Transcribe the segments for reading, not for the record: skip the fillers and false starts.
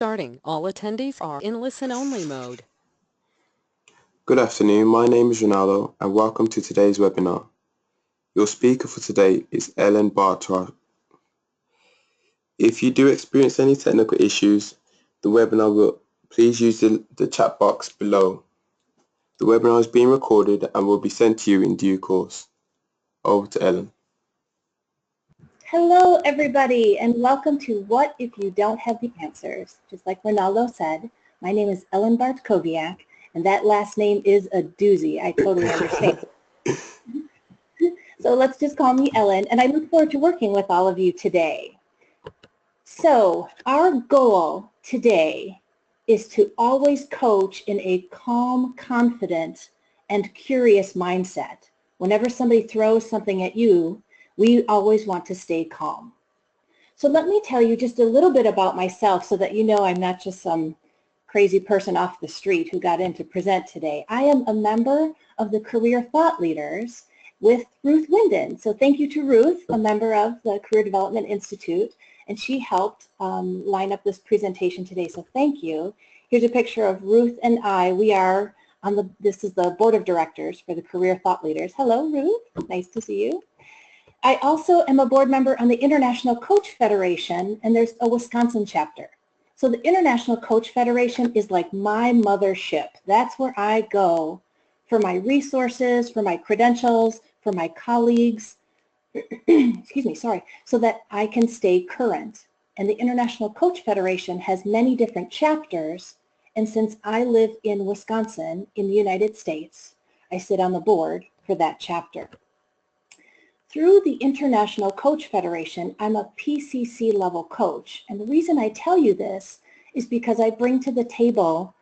starting. All attendees are in listen-only mode. Good afternoon, my name is Ronaldo and welcome to today's webinar. Your speaker for today is Ellen Bartra. If you do experience any technical issues, the webinar will please use the chat box below. The webinar is being recorded and will be sent to you in due course. Over to Ellen. Hello everybody and welcome to What If You Don't Have the Answers. Just like Ronaldo said, my name is Ellen Bartkowiak and that last name is a doozy. I totally understand. So let's just call me Ellen and I look forward to working with all of you today. So our goal today is to always coach in a calm, confident, and curious mindset. Whenever somebody throws something at you, we always want to stay calm. So let me tell you just a little bit about myself so that you know I'm not just some crazy person off the street who got in to present today. I am a member of the Career Thought Leaders with Ruth Winden. So thank you to Ruth, a member of the Career Development Institute, and she helped line up this presentation today, so thank you. Here's a picture of Ruth and I. We are on this is the Board of Directors for the Career Thought Leaders. Hello, Ruth. Nice to see you. I also am a board member on the International Coach Federation, and there's a Wisconsin chapter. So the International Coach Federation is like my mothership. That's where I go for my resources, for my credentials, for my colleagues, excuse me, sorry, so that I can stay current. And the International Coach Federation has many different chapters, and since I live in Wisconsin in the United States, I sit on the board for that chapter. Through the International Coach Federation, I'm a PCC level coach. And the reason I tell you this is because I bring to the table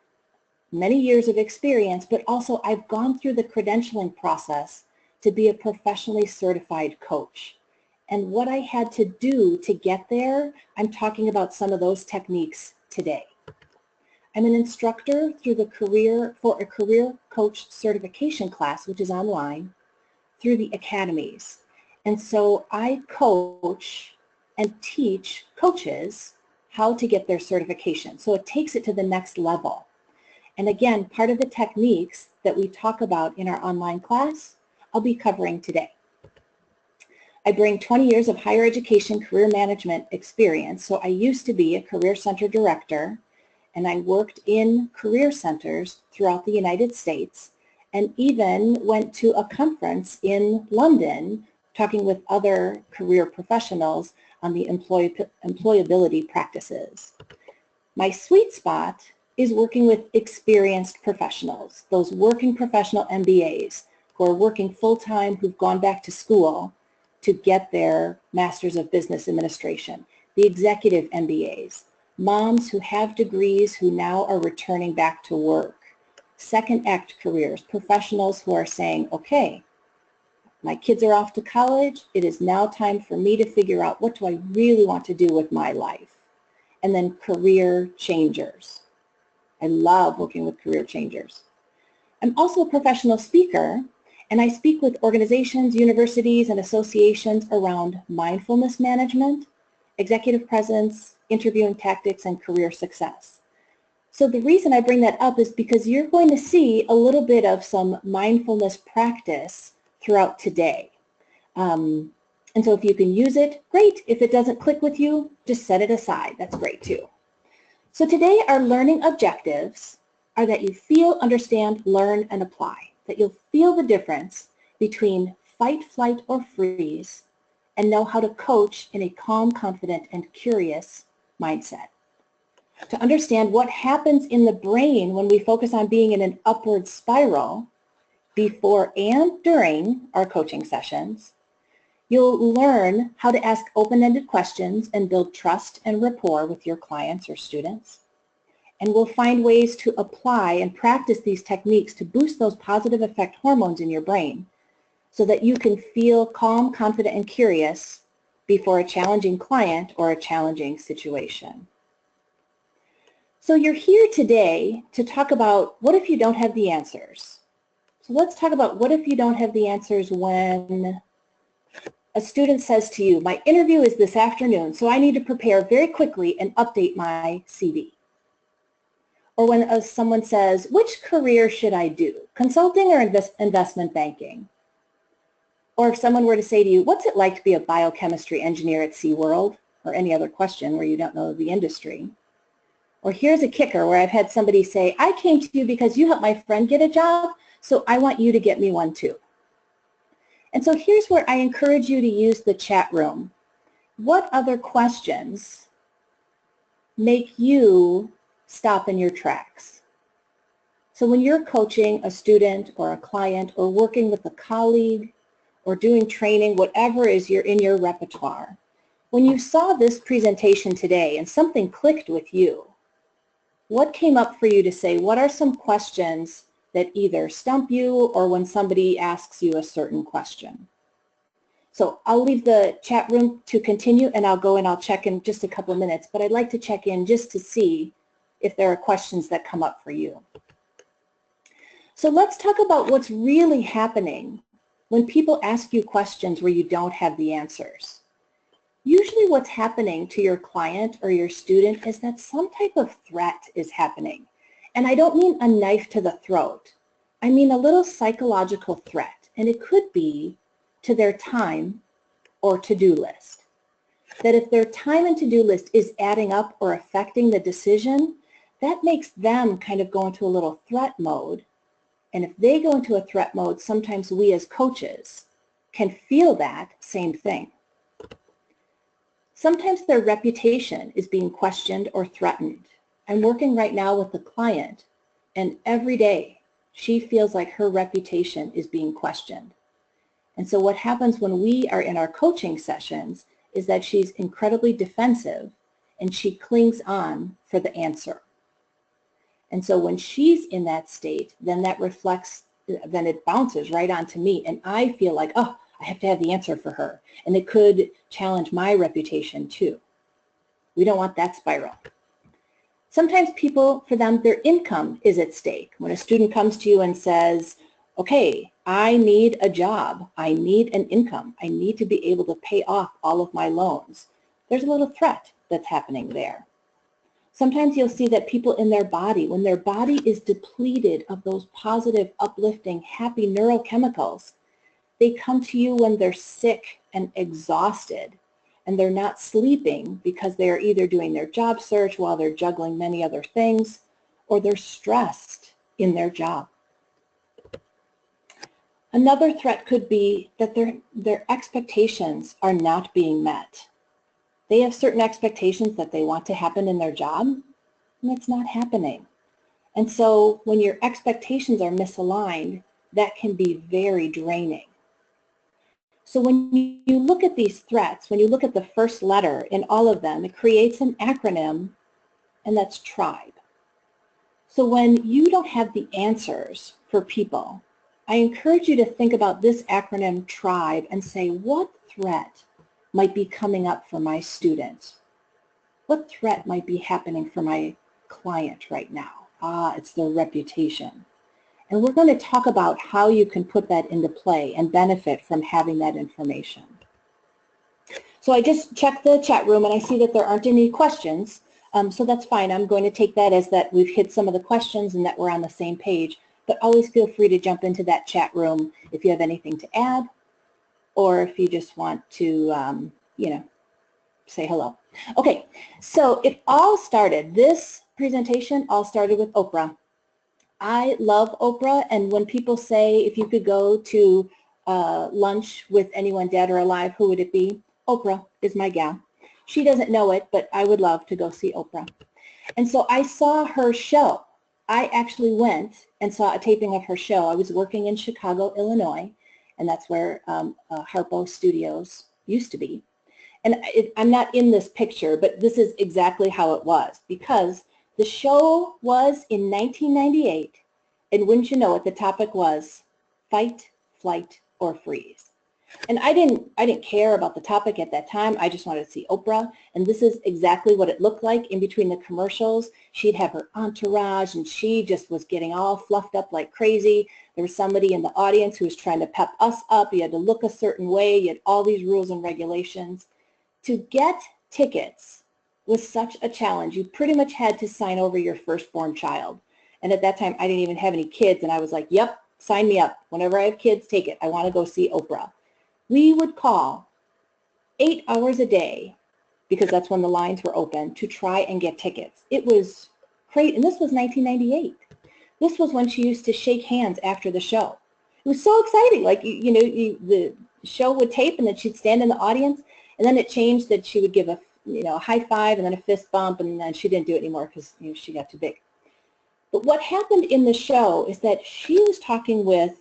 many years of experience, but also I've gone through the credentialing process to be a professionally certified coach. And what I had to do to get there, I'm talking about some of those techniques today. I'm an instructor through a career coach certification class, which is online, through the academies. And so I coach and teach coaches how to get their certification. So it takes it to the next level. And again, part of the techniques that we talk about in our online class, I'll be covering today. I bring 20 years of higher education career management experience. So I used to be a career center director, and I worked in career centers throughout the United States, and even went to a conference in London talking with other career professionals on the employability practices. My sweet spot is working with experienced professionals, those working professional MBAs who are working full-time, who've gone back to school to get their Masters of Business Administration, the executive MBAs, moms who have degrees who now are returning back to work, second act careers, professionals who are saying, okay, my kids are off to college. It is now time for me to figure out what do I really want to do with my life. And then career changers. I love working with career changers. I'm also a professional speaker, and I speak with organizations, universities, and associations around mindfulness management, executive presence, interviewing tactics, and career success. So the reason I bring that up is because you're going to see a little bit of some mindfulness practice throughout today. And so if you can use it, great. If it doesn't click with you, just set it aside. That's great too. So today our learning objectives are that you feel, understand, learn, and apply. That you'll feel the difference between fight, flight, or freeze and know how to coach in a calm, confident, and curious mindset. To understand what happens in the brain when we focus on being in an upward spiral before and during our coaching sessions, you'll learn how to ask open-ended questions and build trust and rapport with your clients or students. And we'll find ways to apply and practice these techniques to boost those positive effect hormones in your brain so that you can feel calm, confident, and curious before a challenging client or a challenging situation. So you're here today to talk about what if you don't have the answers. So let's talk about what if you don't have the answers when a student says to you, my interview is this afternoon, so I need to prepare very quickly and update my CV. Or when someone says, which career should I do? Consulting or investment banking? Or if someone were to say to you, what's it like to be a biochemistry engineer at SeaWorld? Or any other question where you don't know the industry. Or here's a kicker where I've had somebody say, I came to you because you helped my friend get a job, so I want you to get me one too. And so here's where I encourage you to use the chat room. What other questions make you stop in your tracks? So when you're coaching a student or a client or working with a colleague or doing training, whatever is in your repertoire, when you saw this presentation today and something clicked with you, what came up for you to say, what are some questions that either stump you or when somebody asks you a certain question? So I'll leave the chat room to continue and I'll go and I'll check in just a couple minutes, but I'd like to check in just to see if there are questions that come up for you. So let's talk about what's really happening when people ask you questions where you don't have the answers. Usually what's happening to your client or your student is that some type of threat is happening. And I don't mean a knife to the throat. I mean a little psychological threat. And it could be to their time or to-do list. That if their time and to-do list is adding up or affecting the decision, that makes them kind of go into a little threat mode. And if they go into a threat mode, sometimes we as coaches can feel that same thing. Sometimes their reputation is being questioned or threatened. I'm working right now with a client, and every day she feels like her reputation is being questioned. And so what happens when we are in our coaching sessions is that she's incredibly defensive and she clings on for the answer. And so when she's in that state, then that reflects, then it bounces right onto me, and I feel like, oh, I have to have the answer for her. And it could challenge my reputation too. We don't want that spiral. Sometimes people, for them, their income is at stake. When a student comes to you and says, okay, I need a job, I need an income, I need to be able to pay off all of my loans, there's a little threat that's happening there. Sometimes you'll see that people in their body, when their body is depleted of those positive, uplifting, happy neurochemicals, they come to you when they're sick and exhausted and they're not sleeping because they're either doing their job search while they're juggling many other things, or they're stressed in their job. Another threat could be that their expectations are not being met. They have certain expectations that they want to happen in their job, and it's not happening. And so when your expectations are misaligned, that can be very draining. So when you look at these threats, when you look at the first letter in all of them, it creates an acronym, and that's TRIBE. So when you don't have the answers for people, I encourage you to think about this acronym TRIBE and say, what threat might be coming up for my student? What threat might be happening for my client right now? It's their reputation. And we're going to talk about how you can put that into play and benefit from having that information. So I just checked the chat room and I see that there aren't any questions. So that's fine. I'm going to take that as that we've hit some of the questions and that we're on the same page. But always feel free to jump into that chat room if you have anything to add or if you just want to, say hello. Okay, so it all started, this presentation all started with Oprah. I love Oprah, and when people say if you could go to lunch with anyone dead or alive, who would it be? Oprah is my gal. She doesn't know it, but I would love to go see Oprah. And so I saw her show. I actually went and saw a taping of her show. I was working in Chicago, Illinois, and that's where Harpo Studios used to be. And I'm not in this picture, but this is exactly how it was, because the show was in 1998, and wouldn't you know it, the topic was fight, flight, or freeze. And I didn't care about the topic at that time. I just wanted to see Oprah, and this is exactly what it looked like in between the commercials. She'd have her entourage, and she just was getting all fluffed up like crazy. There was somebody in the audience who was trying to pep us up. You had to look a certain way. You had all these rules and regulations. To get tickets was such a challenge. You pretty much had to sign over your firstborn child. And at that time, I didn't even have any kids, and I was like, yep, sign me up. Whenever I have kids, take it. I want to go see Oprah. We would call 8 hours a day, because that's when the lines were open, to try and get tickets. It was crazy, and this was 1998. This was when she used to shake hands after the show. It was so exciting. Like, the show would tape, and then she'd stand in the audience, and then it changed that she would give a high five and then a fist bump, and then she didn't do it anymore because she got too big. But what happened in the show is that she was talking with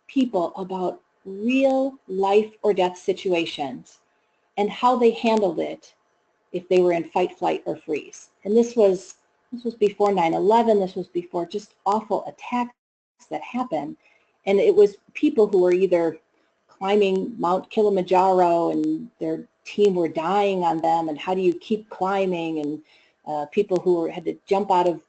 people about real life or death situations and how they handled it if they were in fight, flight, or freeze. And this was before 9/11. This was before just awful attacks that happened. And it was people who were either climbing Mount Kilimanjaro and their team were dying on them, and how do you keep climbing, and people who had to jump out of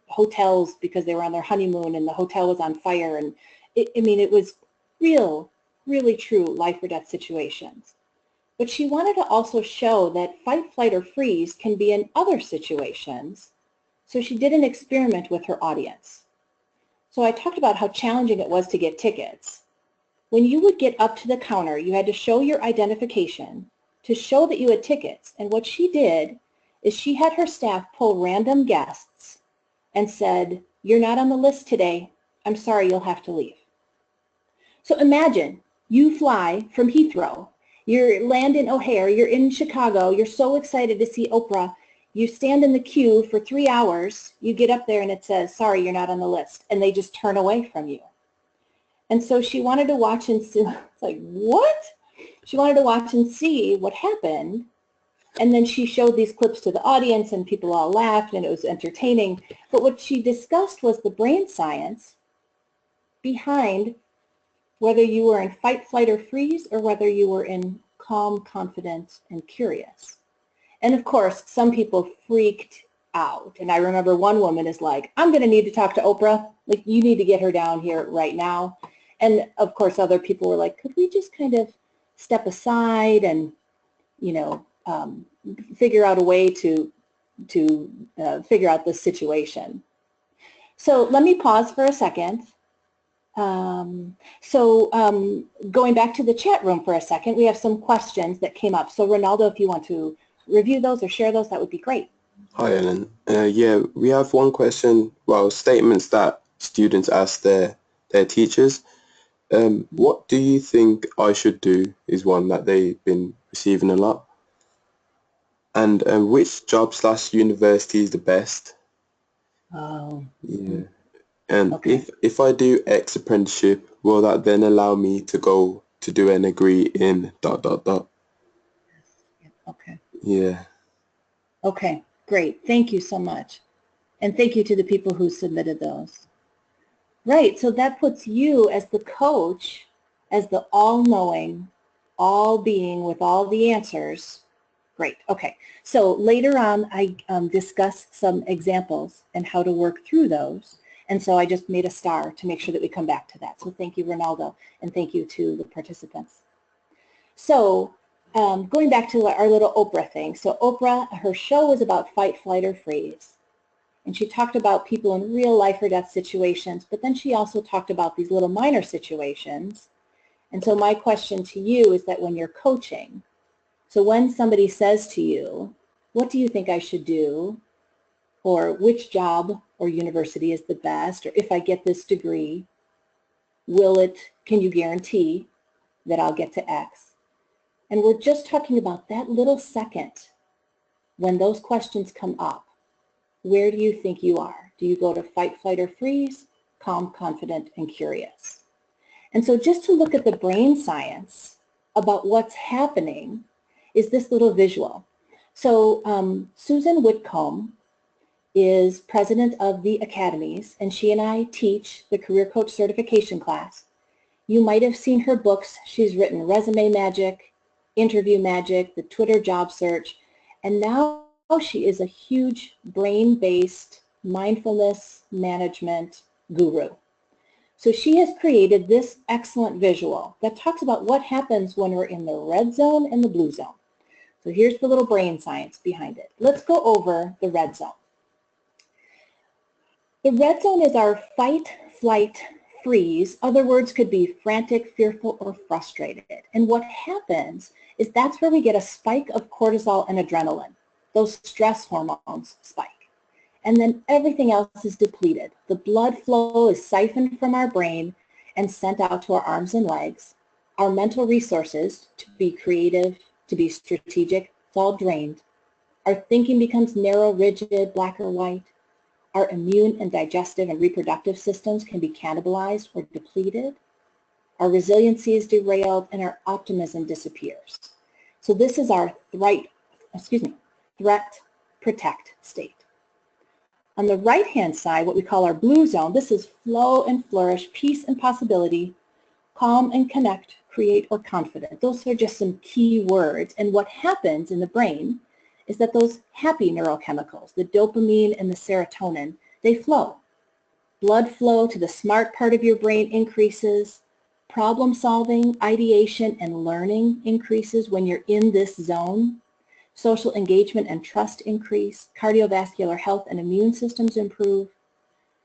hotels because they were on their honeymoon and the hotel was on fire. And it was really true life or death situations. But she wanted to also show that fight, flight, or freeze can be in other situations. So she did an experiment with her audience. So I talked about how challenging it was to get tickets. When you would get up to the counter, you had to show your identification to show that you had tickets. And what she did is she had her staff pull random guests and said, "You're not on the list today. I'm sorry, you'll have to leave." So imagine you fly from Heathrow, you land in O'Hare, you're in Chicago, you're so excited to see Oprah, you stand in the queue for 3 hours, you get up there and it says, "Sorry, you're not on the list," and they just turn away from you. And so she wanted to watch and see, it's like, what? She wanted to watch and see what happened. And then she showed these clips to the audience and people all laughed and it was entertaining. But what she discussed was the brain science behind whether you were in fight, flight, or freeze, or whether you were in calm, confident, and curious. And of course, some people freaked out. And I remember one woman is like, "I'm going to need to talk to Oprah. Like, you need to get her down here right now." And of course, other people were like, "Could we just kind of step aside and, figure out a way to figure out this situation?" So let me pause for a second. Going back to the chat room for a second, we have some questions that came up. So Ronaldo, if you want to review those or share those, that would be great. Hi, Ellen. Yeah, we have one question, statements that students ask their teachers. What do you think I should do is one that they've been receiving a lot. And which job/university is the best? Oh. Yeah. And Okay. if I do X apprenticeship, will that then allow me to go to do a degree in ... Okay. Yeah. Okay, great. Thank you so much. And thank you to the people who submitted those. Right, so that puts you as the coach, as the all-knowing, all-being with all the answers. Great, okay. So later on, I discussed some examples and how to work through those. And so I just made a star to make sure that we come back to that. So thank you, Ronaldo, and thank you to the participants. So going back to our little Oprah thing. So Oprah, her show was about fight, flight, or freeze. And she talked about people in real life or death situations, but then she also talked about these little minor situations. And so my question to you is that when you're coaching, so when somebody says to you, "What do you think I should do?" or "Which job or university is the best?" or "If I get this degree, can you guarantee that I'll get to X?" And we're just talking about that little second when those questions come up. Where do you think you are? Do you go to fight, flight, or freeze, calm, confident, and curious? And so just to look at the brain science about what's happening is this little visual. So Susan Whitcomb is president of the academies, and she and I teach the Career Coach Certification class. You might have seen her books. She's written Resume Magic, Interview Magic, the Twitter Job Search, and now she is a huge brain-based mindfulness management guru. So she has created this excellent visual that talks about what happens when we're in the red zone and the blue zone. So here's the little brain science behind it. Let's go over the red zone. The red zone is our fight, flight, freeze. Other words could be frantic, fearful, or frustrated. And what happens is that's where we get a spike of cortisol and adrenaline. Those stress hormones spike. And then everything else is depleted. The blood flow is siphoned from our brain and sent out to our arms and legs. Our mental resources, to be creative, to be strategic, it's all drained. Our thinking becomes narrow, rigid, black or white. Our immune and digestive and reproductive systems can be cannibalized or depleted. Our resiliency is derailed and our optimism disappears. So this is our threat, protect state. On the right-hand side, what we call our blue zone, this is flow and flourish, peace and possibility, calm and connect, create or confident. Those are just some key words. And what happens in the brain is that those happy neurochemicals, the dopamine and the serotonin, they flow. Blood flow to the smart part of your brain increases. Problem solving, ideation, and learning increases when you're in this zone. Social engagement and trust increase. Cardiovascular health and immune systems improve.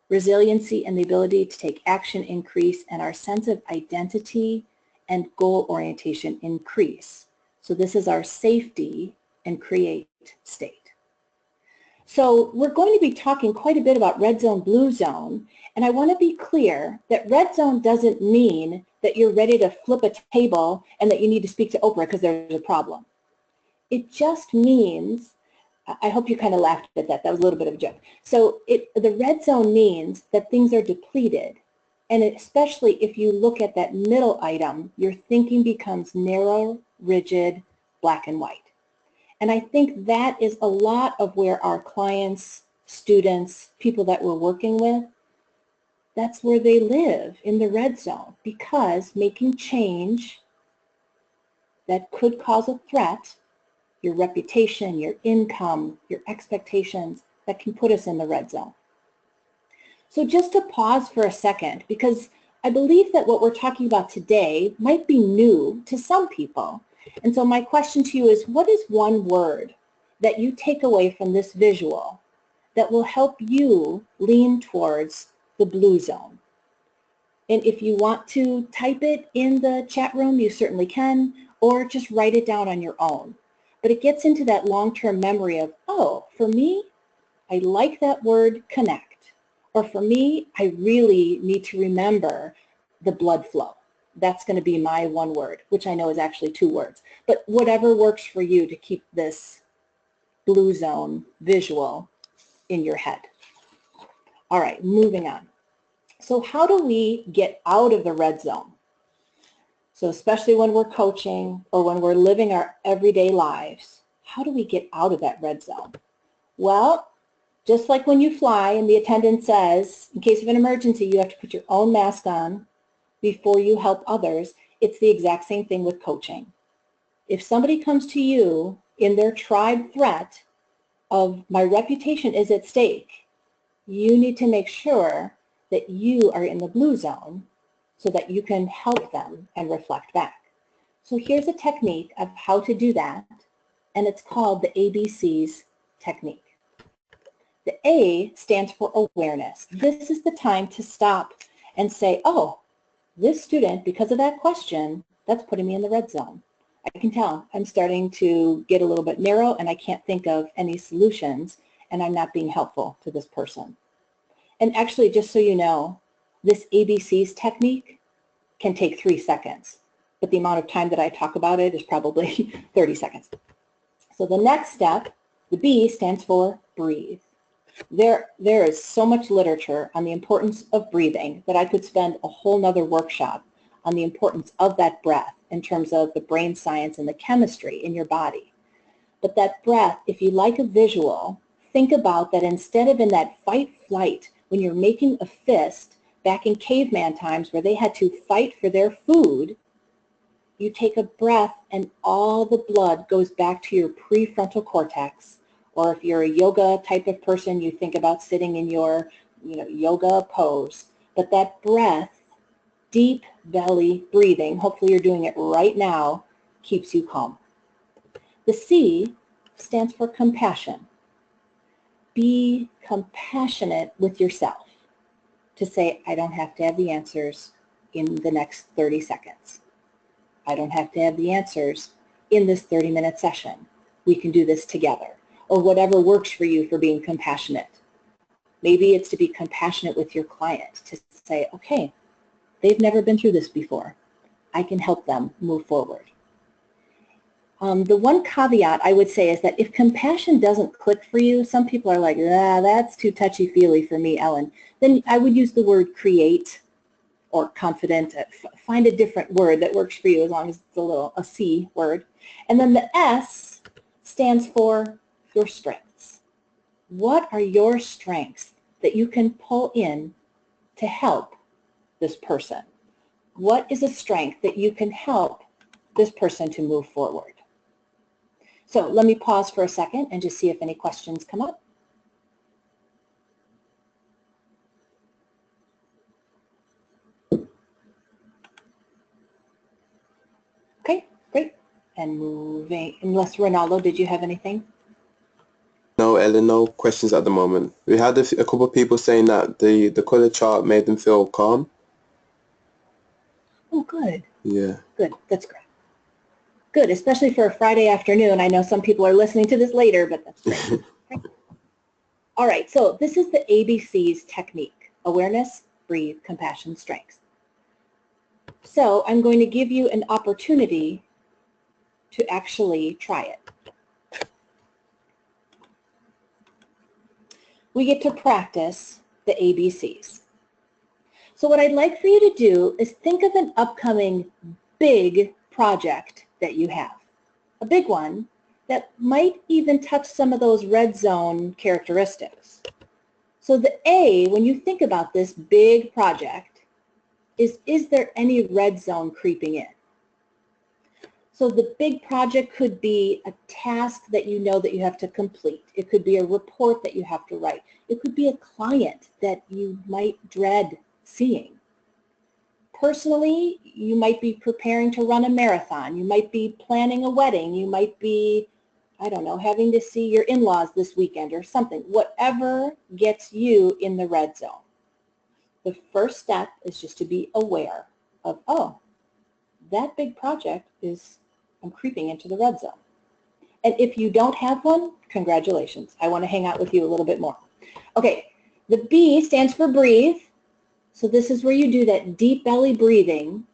Resiliency and the ability to take action increase, and our sense of identity and goal orientation increase. So this is our safety and create state. So we're going to be talking quite a bit about red zone, blue zone, and I want to be clear that red zone doesn't mean that you're ready to flip a table and that you need to speak to Oprah because there's a problem. It just means, I hope you kind of laughed at that. That was a little bit of a joke. So the red zone means that things are depleted. And especially if you look at that middle item, your thinking becomes narrow, rigid, black and white. And I think that is a lot of where our clients, students, people that we're working with, that's where they live, in the red zone, because making change that could cause a threat, your reputation, your income, your expectations, that can put us in the red zone. So just to pause for a second, because I believe that what we're talking about today might be new to some people. And so my question to you is, what is one word that you take away from this visual that will help you lean towards the blue zone? And if you want to type it in the chat room, you certainly can, or just write it down on your own. But it gets into that long-term memory of, oh, for me, I like that word connect. Or for me, I really need to remember the blood flow. That's going to be my one word, which I know is actually two words. But whatever works for you to keep this blue zone visual in your head. All right, moving on. So how do we get out of the red zone? So especially when we're coaching or when we're living our everyday lives, how do we get out of that red zone? Well, just like when you fly and the attendant says, in case of an emergency, you have to put your own mask on before you help others, it's the exact same thing with coaching. If somebody comes to you in their tribe threat of my reputation is at stake, you need to make sure that you are in the blue zone so that you can help them and reflect back. So here's a technique of how to do that, and it's called the ABCs technique. The A stands for awareness. This is the time to stop and say, oh, this student, because of that question, that's putting me in the red zone. I can tell I'm starting to get a little bit narrow and I can't think of any solutions and I'm not being helpful to this person. And actually, just so you know, this ABCs technique can take 3 seconds, but the amount of time that I talk about it is probably 30 seconds. So the next step, the B stands for breathe. There is so much literature on the importance of breathing that I could spend a whole nother workshop on the importance of that breath in terms of the brain science and the chemistry in your body. But that breath, if you like a visual, think about that instead of in that fight flight, when you're making a fist back in caveman times where they had to fight for their food, you take a breath and all the blood goes back to your prefrontal cortex. Or if you're a yoga type of person, you think about sitting in your yoga pose. But that breath, deep belly breathing, hopefully you're doing it right now, keeps you calm. The C stands for compassion. Be compassionate with yourself to say, I don't have to have the answers in the next 30 seconds. I don't have to have the answers in this 30-minute session. We can do this together. Or whatever works for you for being compassionate. Maybe it's to be compassionate with your client, to say, okay, they've never been through this before. I can help them move forward. The one caveat I would say is that if compassion doesn't click for you, some people are like, that's too touchy-feely for me, Ellen. Then I would use the word create or confident. Find a different word that works for you as long as it's a C word. And then the S stands for your strengths. What are your strengths that you can pull in to help this person? What is a strength that you can help this person to move forward? So let me pause for a second and just see if any questions come up. Okay, great. And moving, unless Ronaldo, did you have anything? No, Ellen, no questions at the moment. We had a couple of people saying that the color chart made them feel calm. Oh, good. Yeah. Good, that's great. Good, especially for a Friday afternoon. I know some people are listening to this later, but that's great. Great. All right, so this is the ABCs technique: awareness, breathe, compassion, strengths. So I'm going to give you an opportunity to actually try it. We get to practice the ABCs. So what I'd like for you to do is think of an upcoming big project that you have, a big one that might even touch some of those red zone characteristics. So the A, when you think about this big project, is there any red zone creeping in? So the big project could be a task that you know that you have to complete. It could be a report that you have to write. It could be a client that you might dread seeing. Personally, you might be preparing to run a marathon. You might be planning a wedding. You might be, I don't know, having to see your in-laws this weekend or something. Whatever gets you in the red zone. The first step is just to be aware of, oh, that big project is, I'm creeping into the red zone. And if you don't have one, congratulations. I want to hang out with you a little bit more. Okay, the B stands for breathe. So this is where you do that deep belly breathing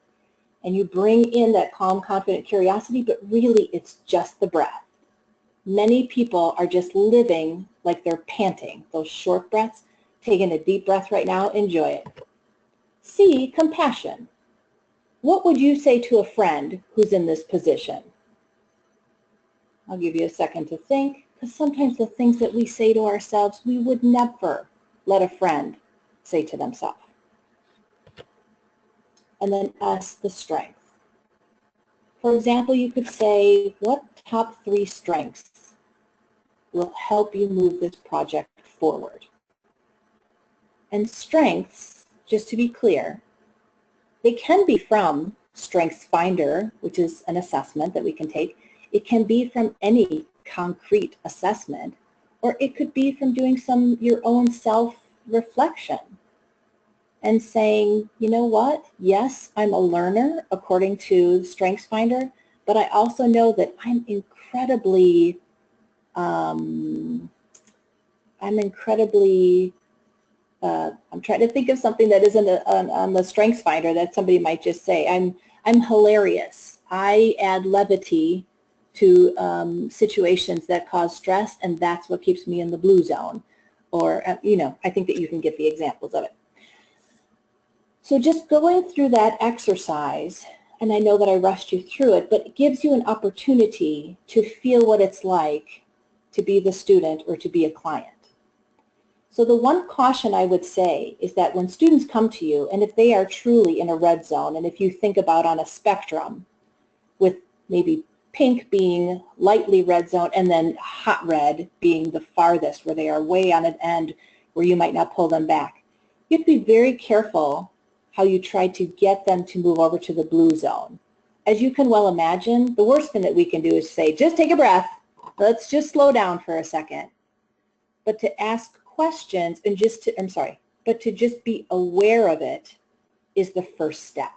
and you bring in that calm, confident curiosity, but really it's just the breath. Many people are just living like they're panting, those short breaths. Taking a deep breath right now, enjoy it. C, compassion. What would you say to a friend who's in this position? I'll give you a second to think, because sometimes the things that we say to ourselves, we would never let a friend say to themselves. And then S, the strength. For example, you could say, what top 3 strengths will help you move this project forward? And strengths, just to be clear, they can be from StrengthsFinder, which is an assessment that we can take. It can be from any concrete assessment, or it could be from doing your own self-reflection and saying, you know what, yes, I'm a learner according to StrengthsFinder, but I also know that I'm incredibly I'm trying to think of something that isn't on the StrengthsFinder that somebody might just say. I'm hilarious. I add levity to situations that cause stress, and that's what keeps me in the blue zone. Or, you know, I think that you can get the examples of it. So just going through that exercise, and I know that I rushed you through it, but it gives you an opportunity to feel what it's like to be the student or to be a client. So the one caution I would say is that when students come to you, and if they are truly in a red zone, and if you think about on a spectrum with maybe pink being lightly red zone and then hot red being the farthest where they are way on an end where you might not pull them back, you have to be very careful how you try to get them to move over to the blue zone. as you can well imagine, the worst thing that we can do is say, just take a breath. Let's just slow down for a second. But to ask questions and but to just be aware of it is the first step.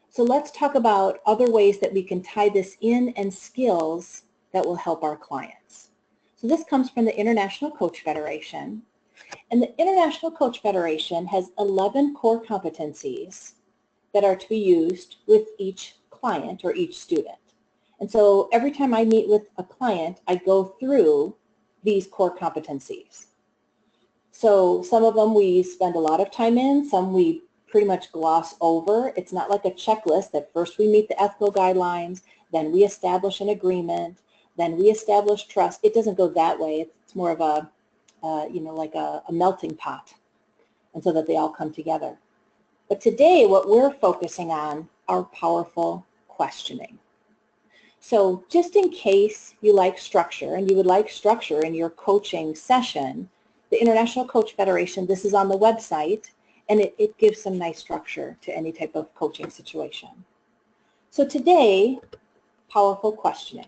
So let's talk about other ways that we can tie this in and skills that will help our clients. So this comes from the International Coach Federation. And the International Coach Federation has 11 core competencies that are to be used with each client or each student. And so every time I meet with a client, I go through these core competencies. So some of them we spend a lot of time in, some we pretty much gloss over. It's not like a checklist that first we meet the ethical guidelines, then we establish an agreement, then we establish trust. It doesn't go that way. It's more of a, like a melting pot, and so that they all come together. But today what we're focusing on are powerful questioning. So just in case you like structure and you would like structure in your coaching session, the International Coach Federation, this is on the website, and it gives some nice structure to any type of coaching situation. So today, powerful questioning.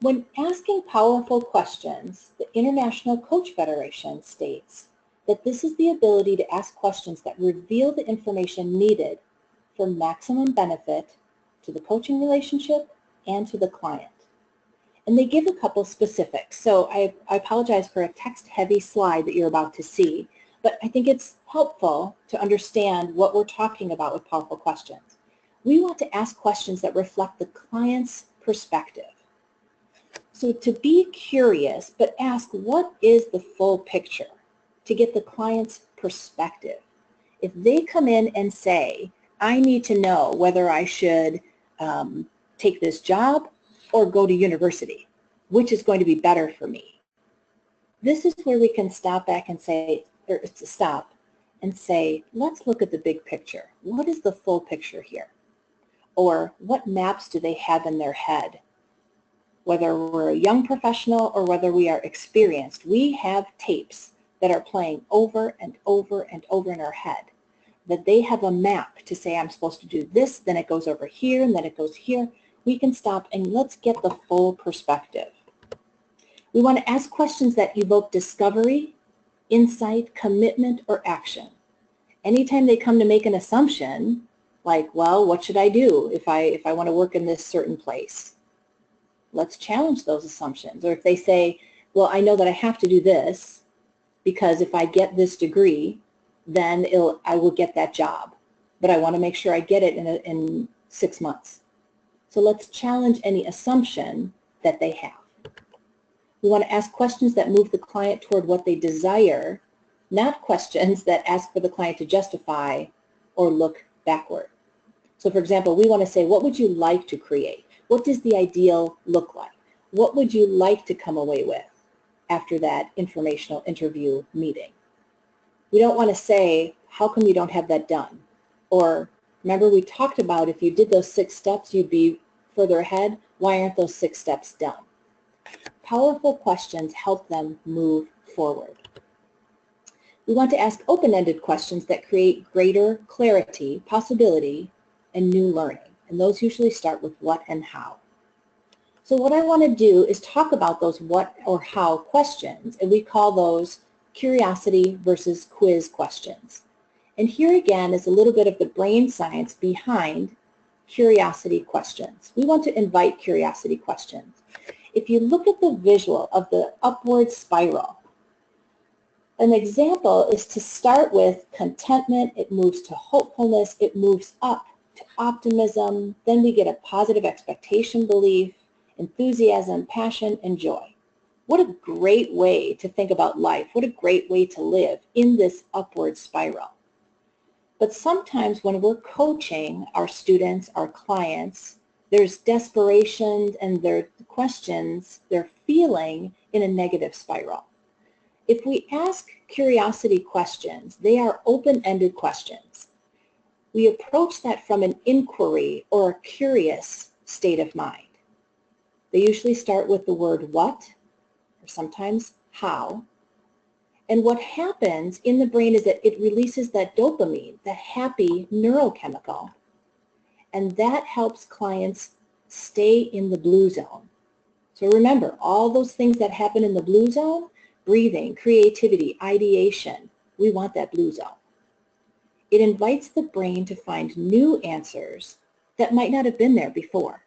When asking powerful questions, the International Coach Federation states that this is the ability to ask questions that reveal the information needed for maximum benefit to the coaching relationship and to the client. And they give a couple specifics. So I apologize for a text-heavy slide that you're about to see, but I think it's helpful to understand what we're talking about with powerful questions. We want to ask questions that reflect the client's perspective. So to be curious, but ask what is the full picture to get the client's perspective. If they come in and say, I need to know whether I should take this job or go to university, which is going to be better for me. This is where we can stop back and say, let's look at the big picture. What is the full picture here? Or what maps do they have in their head? Whether we're a young professional or whether we are experienced, we have tapes that are playing over and over and over in our head, that they have a map to say, I'm supposed to do this, then it goes over here, and then it goes here. We can stop and let's get the full perspective. We want to ask questions that evoke discovery, insight, commitment, or action. Anytime they come to make an assumption, like, well, what should I do if I want to work in this certain place? Let's challenge those assumptions. Or if they say, well, I know that I have to do this because if I get this degree, then I will get that job. But I want to make sure I get it in 6 months. So let's challenge any assumption that they have. We want to ask questions that move the client toward what they desire, not questions that ask for the client to justify or look backward. So for example, we want to say, what would you like to create? What does the ideal look like? What would you like to come away with after that informational interview meeting? We don't want to say, how come you don't have that done? Or remember we talked about if you did those 6 steps, you'd be further ahead. Why aren't those 6 steps done? Powerful questions help them move forward. We want to ask open-ended questions that create greater clarity, possibility, and new learning. And those usually start with what and how. So what I want to do is talk about those what or how questions, and we call those curiosity versus quiz questions. And here again is a little bit of the brain science behind curiosity questions. We want to invite curiosity questions. If you look at the visual of the upward spiral, an example is to start with contentment, it moves to hopefulness, it moves up to optimism, then we get a positive expectation belief, enthusiasm, passion, and joy. What a great way to think about life. What a great way to live in this upward spiral. But sometimes when we're coaching our students, our clients, there's desperation and their questions, they're feeling in a negative spiral. If we ask curiosity questions, they are open-ended questions. We approach that from an inquiry or a curious state of mind. They usually start with the word what, or sometimes how. And what happens in the brain is that it releases that dopamine, the happy neurochemical, And that helps clients stay in the blue zone. So remember, all those things that happen in the blue zone, breathing, creativity, ideation, we want that blue zone. It invites the brain to find new answers that might not have been there before.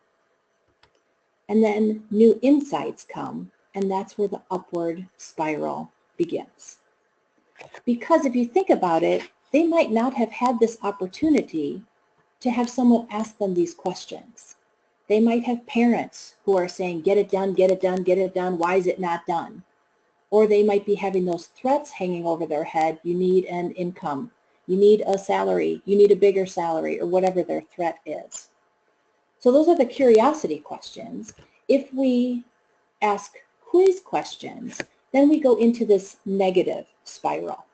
And then new insights come, and that's where the upward spiral begins. Because if you think about it, they might not have had this opportunity to have someone ask them these questions. They might have parents who are saying, get it done, get it done, get it done, why is it not done? Or they might be having those threats hanging over their head, you need an income, you need a salary, you need a bigger salary, or whatever their threat is. So those are the curiosity questions. If we ask quiz questions, then we go into this negative spiral.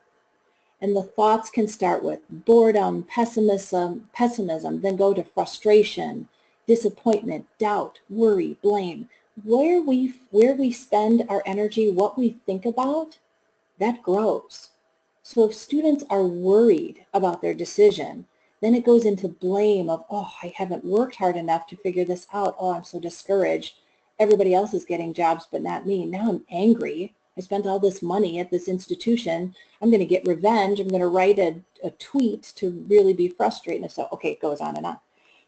And the thoughts can start with boredom, pessimism, then go to frustration, disappointment, doubt, worry, blame. Where we spend our energy, what we think about, that grows. So if students are worried about their decision, then it goes into blame of, oh, I haven't worked hard enough to figure this out. Oh, I'm so discouraged. Everybody else is getting jobs, but not me. Now I'm angry. I spent all this money at this institution. I'm going to get revenge. I'm going to write a tweet to really be frustrated. So, okay, it goes on and on.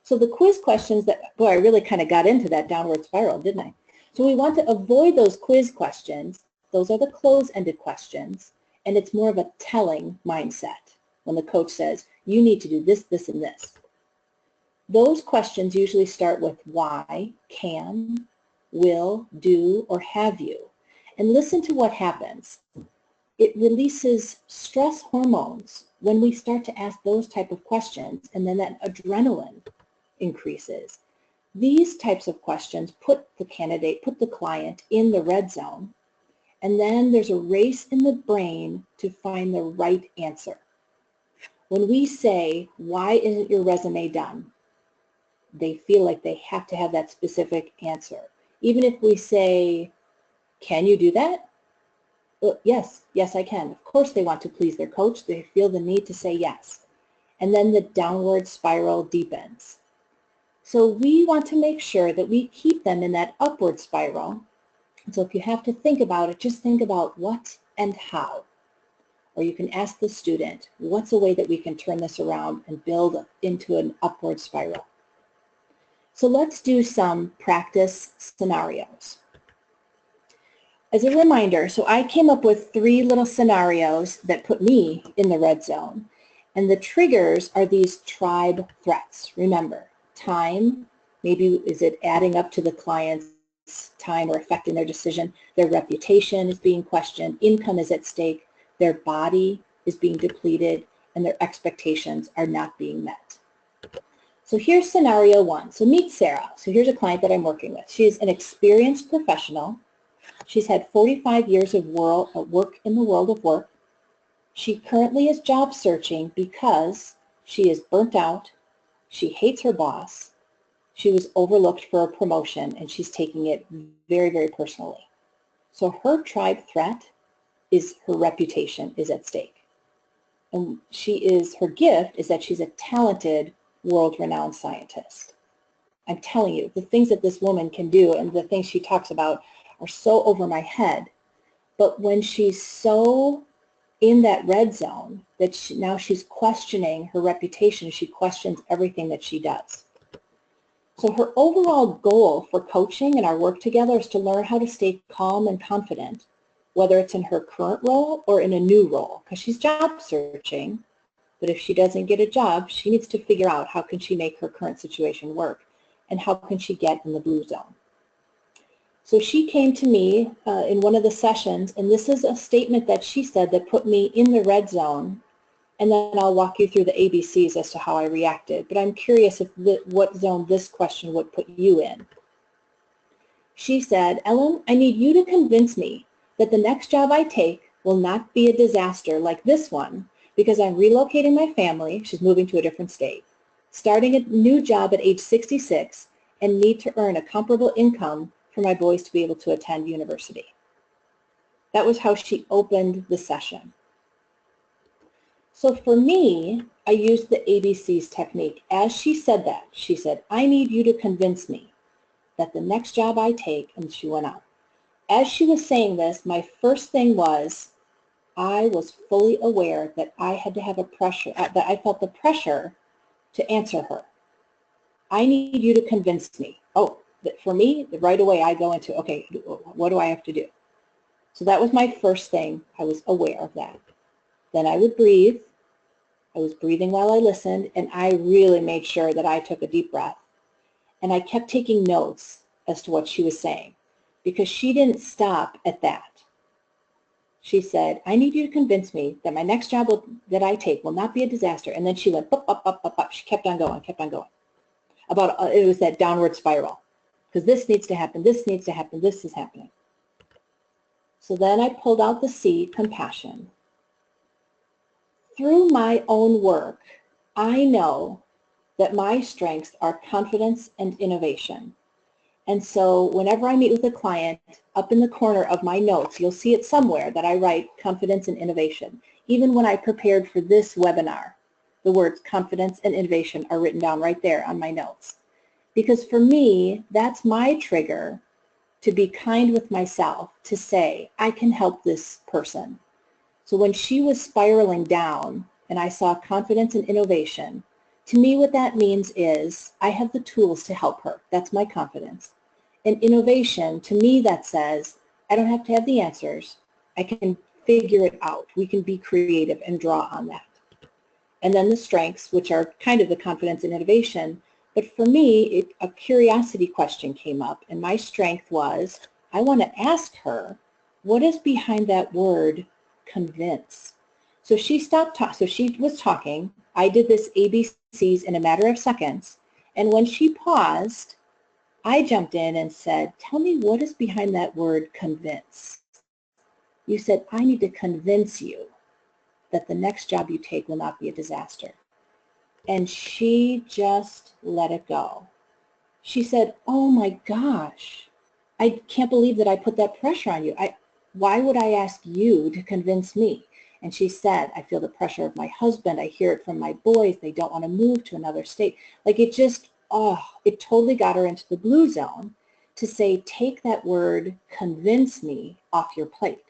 So the quiz questions that, boy, I really kind of got into that downward spiral, didn't I? So we want to avoid those quiz questions. Those are the close-ended questions, and it's more of a telling mindset when the coach says, you need to do this, this, and this. Those questions usually start with why, can, will, do, or have you. And listen to what happens. It releases stress hormones when we start to ask those type of questions, and then that adrenaline increases. These types of questions put the client in the red zone, and then there's a race in the brain to find the right answer. When we say, why isn't your resume done? They feel like they have to have that specific answer. Even if we say, can you do that? Well, yes, I can. Of course they want to please their coach. They feel the need to say yes. And then the downward spiral deepens. So we want to make sure that we keep them in that upward spiral. So if you have to think about it, just think about what and how. Or you can ask the student, what's a way that we can turn this around and build into an upward spiral? So let's do some practice scenarios. As a reminder, so I came up with 3 little scenarios that put me in the red zone. And the triggers are these tribe threats. Remember, time, maybe is it adding up to the client's time or affecting their decision? Their reputation is being questioned. Income is at stake. Their body is being depleted. And their expectations are not being met. So here's scenario 1. So meet Sarah. So here's a client that I'm working with. She's an experienced professional. She's had 45 years of work in the world of work. She currently is job searching because she is burnt out. She hates her boss. She was overlooked for a promotion, and she's taking it very, very personally. So her tribe threat is her reputation is at stake. And her gift is that she's a talented, world-renowned scientist. I'm telling you, the things that this woman can do and the things she talks about are so over my head. But when she's so in that red zone that now she's questioning her reputation, she questions everything that she does. So her overall goal for coaching and our work together is to learn how to stay calm and confident, whether it's in her current role or in a new role, because she's job searching. But if she doesn't get a job, she needs to figure out how can she make her current situation work and how can she get in the blue zone. So she came to me in one of the sessions, and this is a statement that she said that put me in the red zone, and then I'll walk you through the ABCs as to how I reacted. But I'm curious what zone this question would put you in. She said, Ellen, I need you to convince me that the next job I take will not be a disaster like this one, because I'm relocating my family, she's moving to a different state, starting a new job at age 66, and need to earn a comparable income for my boys to be able to attend university. That was how she opened the session. So for me, I used the ABCs technique. As she said that, she said, I need you to convince me that the next job I take, and she went on. As she was saying this, my first thing was, I was fully aware that I had to have a pressure, that I felt the pressure to answer her. I need you to convince me. Oh, for me, right away I go into, okay, what do I have to do? So that was my first thing. I was aware of that. Then I would breathe. I was breathing while I listened, and I really made sure that I took a deep breath. And I kept taking notes as to what she was saying, because she didn't stop at that. She said, I need you to convince me that my next job that I take will not be a disaster. And then she went, up, up, up, up, up. She kept on going, kept on going. It was that downward spiral, because this needs to happen, this needs to happen, this is happening. So then I pulled out the C, compassion. Through my own work, I know that my strengths are confidence and innovation. And so whenever I meet with a client, up in the corner of my notes, you'll see it somewhere that I write confidence and innovation. Even when I prepared for this webinar, the words confidence and innovation are written down right there on my notes. Because for me, that's my trigger to be kind with myself, to say, I can help this person. So when she was spiraling down and I saw confidence and innovation, to me what that means is I have the tools to help her. That's my confidence. And innovation, to me that says, I don't have to have the answers. I can figure it out. We can be creative and draw on that. And then the strengths, which are kind of the confidence and innovation. But for me, a curiosity question came up, and my strength was, I want to ask her, what is behind that word, convince? So she stopped talking. So she was talking. I did this ABCs in a matter of seconds. And when she paused, I jumped in and said, tell me what is behind that word, convince? You said, I need to convince you that the next job you take will not be a disaster. And she just let it go. She said, oh my gosh, I can't believe that I put that pressure on you. Why would I ask you to convince me? And she said, I feel the pressure of my husband. I hear it from my boys. They don't want to move to another state. Like it just, it totally got her into the blue zone to say, take that word, convince me, off your plate.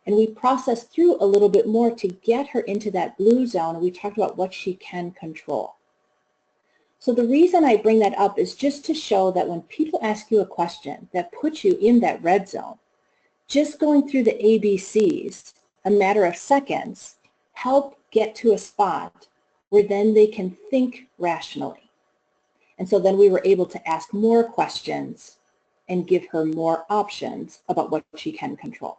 And we processed through a little bit more to get her into that blue zone, and we talked about what she can control. So the reason I bring that up is just to show that when people ask you a question that puts you in that red zone, just going through the ABCs, a matter of seconds, help get to a spot where then they can think rationally. And so then we were able to ask more questions and give her more options about what she can control.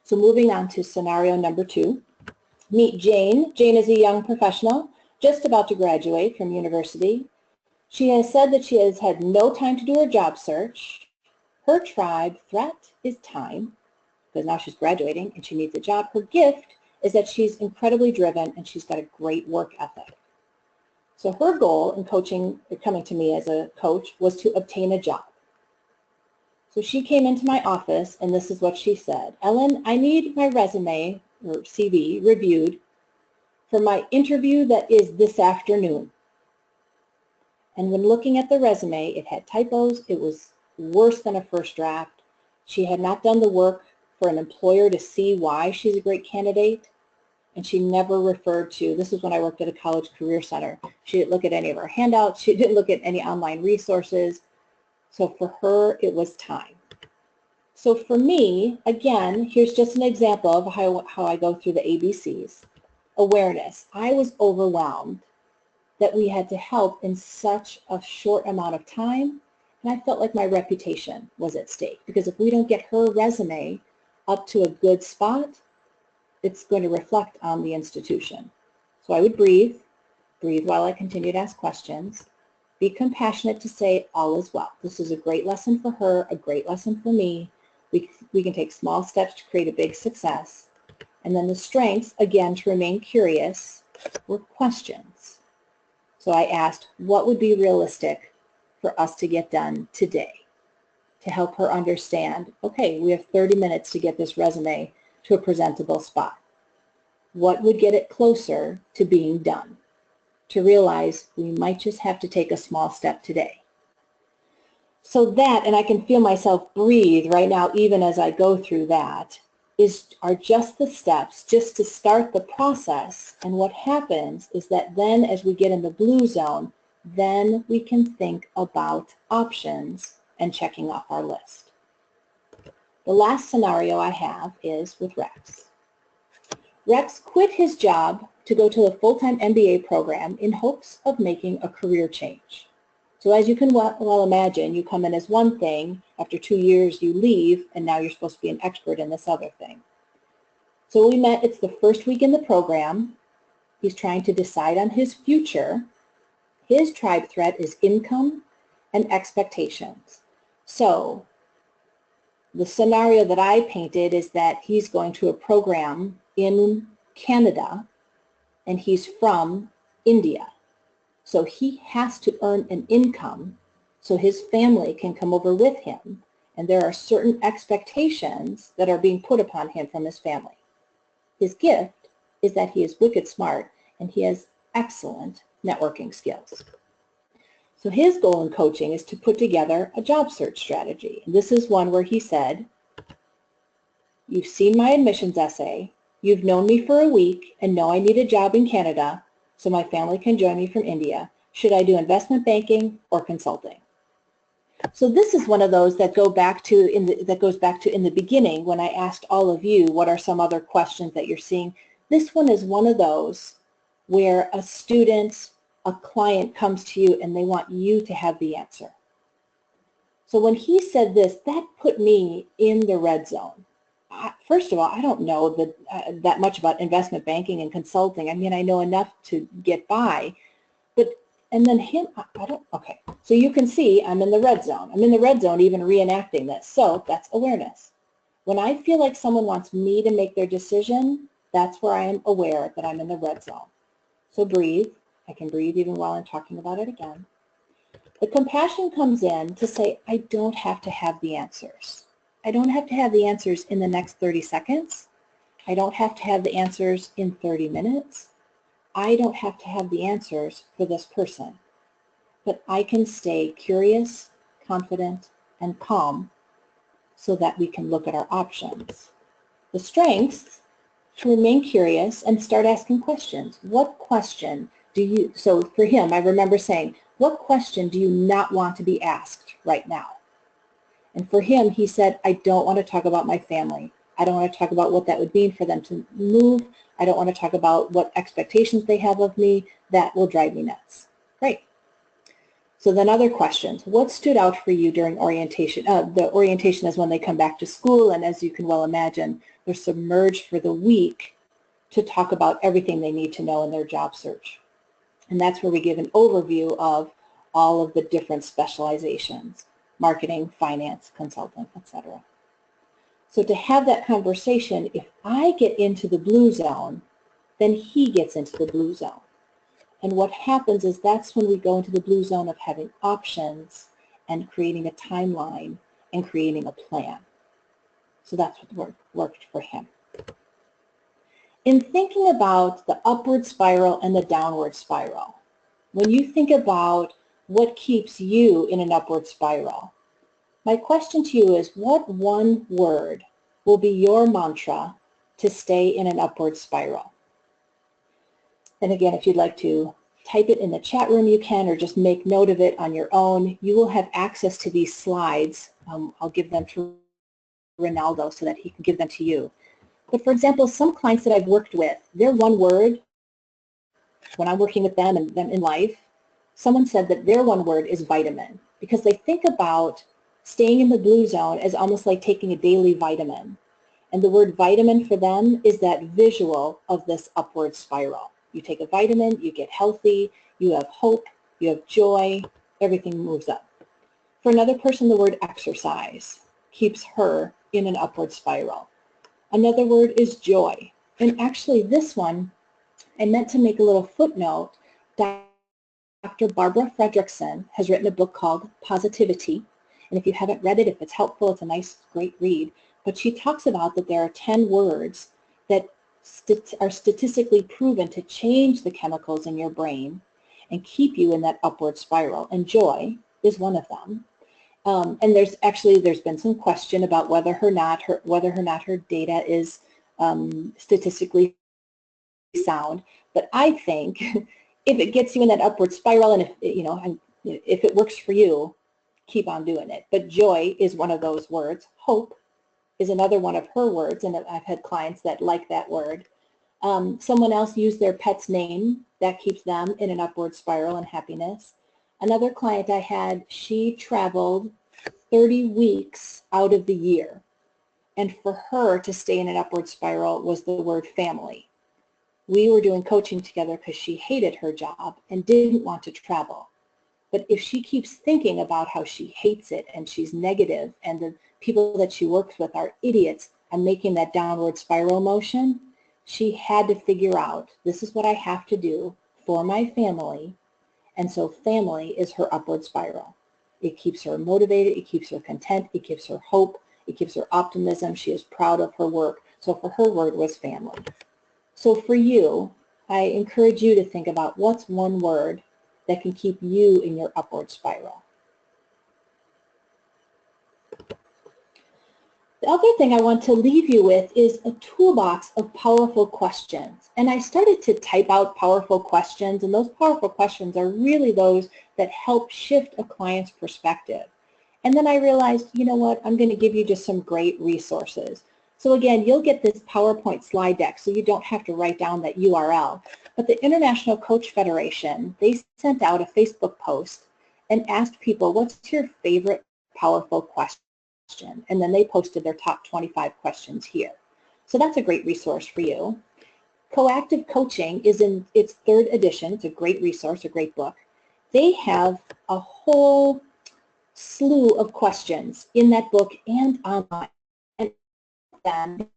So moving on to scenario number 2, meet Jane. Jane is a young professional just about to graduate from university. She has said that she has had no time to do her job search. Her tribe threat is time, because now she's graduating and she needs a job. Her gift is that she's incredibly driven and she's got a great work ethic. So her goal in coaching, coming to me as a coach, was to obtain a job. So she came into my office, and this is what she said. Ellen, I need my resume, or CV, reviewed for my interview that is this afternoon. And when looking at the resume, it had typos. It was worse than a first draft. She had not done the work for an employer to see why she's a great candidate. And she never referred to, this is when I worked at a college career center. She didn't look at any of our handouts. She didn't look at any online resources. So for her, it was time. So for me, again, here's just an example of how I go through the ABCs. Awareness. I was overwhelmed that we had to help in such a short amount of time, and I felt like my reputation was at stake, because if we don't get her resume up to a good spot, it's going to reflect on the institution. So I would breathe while I continue to ask questions, be compassionate to say all is well. This is a great lesson for her, a great lesson for me. We can take small steps to create a big success. And then the strengths, again, to remain curious, were questions. So I asked, what would be realistic for us to get done today to help her understand, okay, we have 30 minutes to get this resume to a presentable spot. what would get it closer to being done, to realize we might just have to take a small step today. So that, and I can feel myself breathe right now even as I go through that, are just the steps just to start the process. And what happens is that then as we get in the blue zone, then we can think about options and checking off our list. The last scenario I have is with Rex. Rex quit his job to go to a full-time MBA program in hopes of making a career change. So as you can well imagine, you come in as one thing, after 2 years you leave, and now you're supposed to be an expert in this other thing. So we met, it's the first week in the program. He's trying to decide on his future. His tribe threat is income and expectations. So the scenario that I painted is that he's going to a program in Canada, and he's from India. So he has to earn an income so his family can come over with him. And there are certain expectations that are being put upon him from his family. His gift is that he is wicked smart and he has excellent networking skills. So his goal in coaching is to put together a job search strategy. And this is one where he said, you've seen my admissions essay, you've known me for a week and know I need a job in Canada so my family can join me from India. Should I do investment banking or consulting? So this is one of those that goes back to in the beginning when I asked all of you what are some other questions that you're seeing. This one is one of those where a student, a client comes to you and they want you to have the answer. So when he said this, that put me in the red zone. First of all, I don't know that much about investment banking and consulting. I mean, I know enough to get by, but, and then him, I don't, okay. So you can see I'm in the red zone. I'm in the red zone even reenacting this. So that's awareness. When I feel like someone wants me to make their decision, that's where I am aware that I'm in the red zone. So breathe. I can breathe even while I'm talking about it again. The compassion comes in to say, I don't have to have the answers. I don't have to have the answers in the next 30 seconds. I don't have to have the answers in 30 minutes. I don't have to have the answers for this person. But I can stay curious, confident, and calm so that we can look at our options. The strengths, to remain curious and start asking questions. What question do you, so for him, I remember saying, what question do you not want to be asked right now? And for him, he said, I don't want to talk about my family. I don't want to talk about what that would mean for them to move. I don't want to talk about what expectations they have of me. That will drive me nuts. Great. So then other questions. What stood out for you during orientation? The orientation is when they come back to school, and as you can well imagine, they're submerged for the week to talk about everything they need to know in their job search. And that's where we give an overview of all of the different specializations. Marketing, finance, consulting, etc. So to have that conversation, if I get into the blue zone, then he gets into the blue zone. And what happens is that's when we go into the blue zone of having options and creating a timeline and creating a plan. So that's what worked for him. In thinking about the upward spiral and the downward spiral, when you think about what keeps you in an upward spiral, my question to you is, what one word will be your mantra to stay in an upward spiral? And again, if you'd like to type it in the chat room, you can, or just make note of it on your own. You will have access to these slides. I'll give them to Ronaldo so that he can give them to you. But for example, some clients that I've worked with, their one word, when I'm working with them and them in life, someone said that their one word is vitamin, because they think about staying in the blue zone as almost like taking a daily vitamin. And the word vitamin for them is that visual of this upward spiral. You take a vitamin, you get healthy, you have hope, you have joy, everything moves up. For another person, the word exercise keeps her in an upward spiral. Another word is joy. And actually this one, I meant to make a little footnote. Dr. Barbara Fredrickson has written a book called Positivity. And if you haven't read it, if it's helpful, it's a nice, great read. But she talks about that there are 10 words that are statistically proven to change the chemicals in your brain and keep you in that upward spiral. And joy is one of them. And there's been some question about whether or not her data is statistically sound. But I think if it gets you in that upward spiral, and if it works for you, keep on doing it. But joy is one of those words. Hope is another one of her words, and I've had clients that like that word. Someone else used their pet's name. That keeps them in an upward spiral and happiness. Another client I had, she traveled 30 weeks out of the year. And for her to stay in an upward spiral was the word family. We were doing coaching together because she hated her job and didn't want to travel. But if she keeps thinking about how she hates it and she's negative and the people that she works with are idiots and making that downward spiral motion, she had to figure out, this is what I have to do for my family. And so family is her upward spiral. It keeps her motivated, it keeps her content, it gives her hope, it gives her optimism. She is proud of her work. So for her word was family. So for you, I encourage you to think about what's one word that can keep you in your upward spiral. The other thing I want to leave you with is a toolbox of powerful questions. And I started to type out powerful questions, and those powerful questions are really those that help shift a client's perspective. And then I realized, you know what, I'm going to give you just some great resources. So again, you'll get this PowerPoint slide deck, so you don't have to write down that URL. But the International Coach Federation, they sent out a Facebook post and asked people, what's your favorite powerful question? And then they posted their top 25 questions here. So that's a great resource for you. Coactive Coaching is in its 3rd edition. It's a great resource, a great book. They have a whole slew of questions in that book and online. And then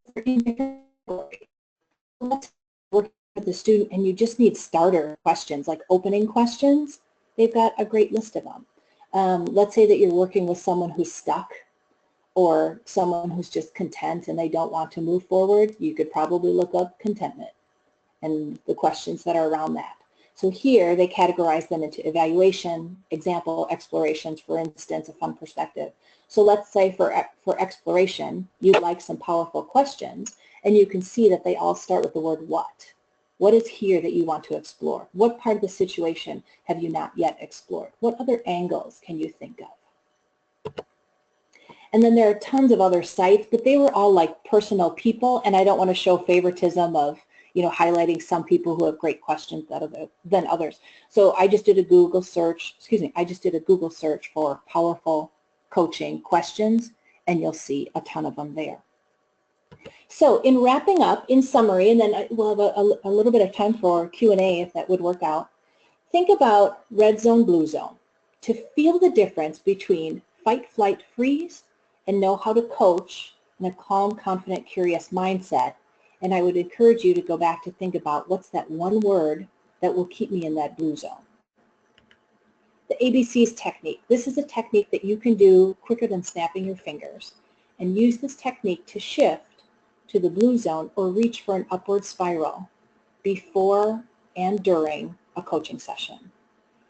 let's work with the student and you just need starter questions like opening questions. They've got a great list of them. Let's say that you're working with someone who's stuck or someone who's just content and they don't want to move forward. You could probably look up contentment and the questions that are around that. So here they categorize them into evaluation, example, explorations, for instance, a fun perspective. So let's say for exploration, you'd like some powerful questions, and you can see that they all start with the word what. What is here that you want to explore? What part of the situation have you not yet explored? What other angles can you think of? And then there are tons of other sites, but they were all like personal people, and I don't want to show favoritism of highlighting some people who have great questions than others. So I just did a Google search, for powerful coaching questions, and you'll see a ton of them there. So in wrapping up, in summary, and then we'll have a little bit of time for Q&A if that would work out, think about red zone, blue zone. To feel the difference between fight, flight, freeze, and know how to coach in a calm, confident, curious mindset, and I would encourage you to go back to think about what's that one word that will keep me in that blue zone. The ABCs technique. This is a technique that you can do quicker than snapping your fingers, and use this technique to shift to the blue zone or reach for an upward spiral before and during a coaching session.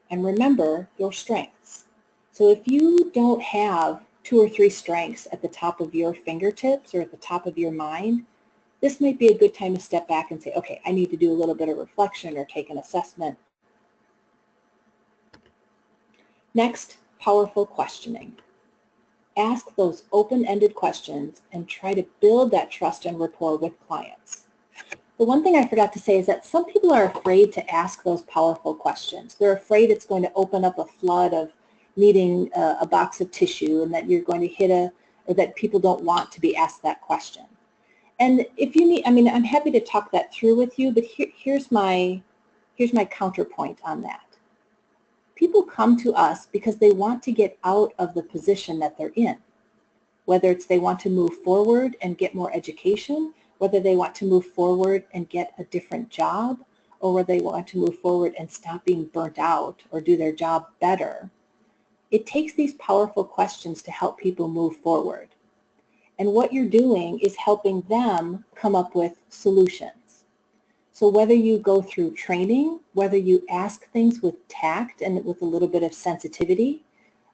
And remember your strengths. So if you don't have 2 or 3 strengths at the top of your fingertips or at the top of your mind, this might be a good time to step back and say, okay, I need to do a little bit of reflection or take an assessment. Next, powerful questioning. Ask those open-ended questions and try to build that trust and rapport with clients. The one thing I forgot to say is that some people are afraid to ask those powerful questions. They're afraid it's going to open up a flood of needing a box of tissue and that you're going to hit or that people don't want to be asked that question. And if you need, I'm happy to talk that through with you, but here's my counterpoint on that. People come to us because they want to get out of the position that they're in, whether it's they want to move forward and get more education, whether they want to move forward and get a different job, or whether they want to move forward and stop being burnt out or do their job better. It takes these powerful questions to help people move forward. And what you're doing is helping them come up with solutions. So whether you go through training, whether you ask things with tact and with a little bit of sensitivity,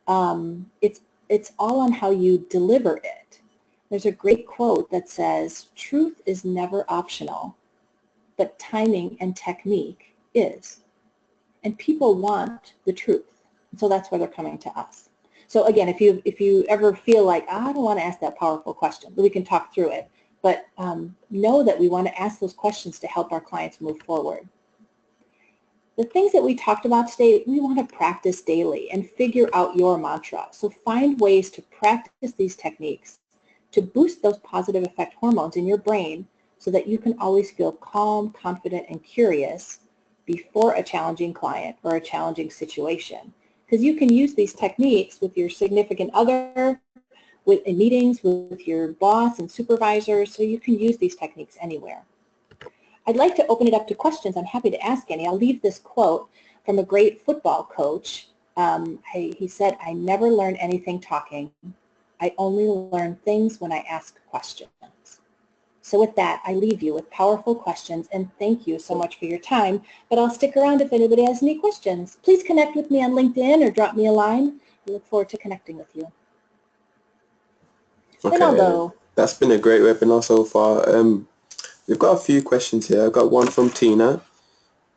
it's all on how you deliver it. There's a great quote that says, truth is never optional, but timing and technique is. And people want the truth. So that's why they're coming to us. So again, if you ever feel like, I don't want to ask that powerful question, we can talk through it. But know that we want to ask those questions to help our clients move forward. The things that we talked about today, we want to practice daily and figure out your mantra. So find ways to practice these techniques to boost those positive effect hormones in your brain so that you can always feel calm, confident, and curious before a challenging client or a challenging situation. Because you can use these techniques with your significant other, in meetings with your boss and supervisors, so you can use these techniques anywhere. I'd like to open it up to questions. I'm happy to ask any. I'll leave this quote from a great football coach. He said, I never learn anything talking. I only learn things when I ask questions. So with that, I leave you with powerful questions, and thank you so much for your time. But I'll stick around if anybody has any questions. Please connect with me on LinkedIn or drop me a line. I look forward to connecting with you. Okay, Ronaldo. that's been a great webinar so far. We've got a few questions here. I've got one from Tina.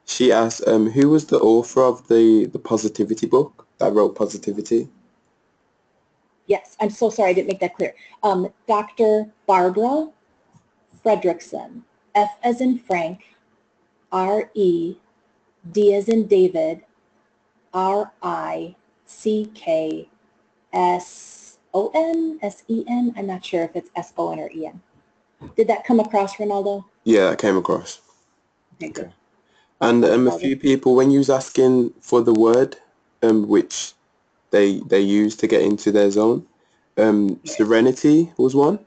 She asked, who was the author of the Positivity book that wrote Positivity? Yes, I'm so sorry I didn't make that clear. Dr. Barbara Fredrickson, F as in Frank, R-E, D as in David, R-I-C-K-S-O-N, S-E-N? I'm not sure if it's S-O-N or E-N. Did that come across, Ronaldo? Yeah, that came across. Okay, good. And a few people, when you was asking for the word which they use to get into their zone, serenity was one,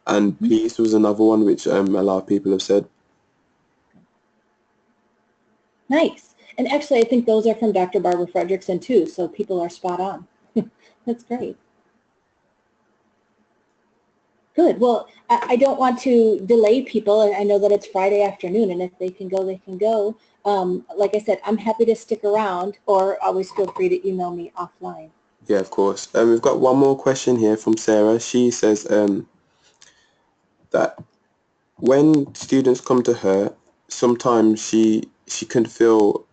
and peace was another one, which a lot of people have said. Nice. And actually, I think those are from Dr. Barbara Fredrickson too, so people are spot on. That's great. Good. Well, I don't want to delay people. I know that it's Friday afternoon, and if they can go, they can go. Like I said, I'm happy to stick around, or always feel free to email me offline. Yeah, of course. We've got one more question here from Sarah. She says that when students come to her, sometimes she can feel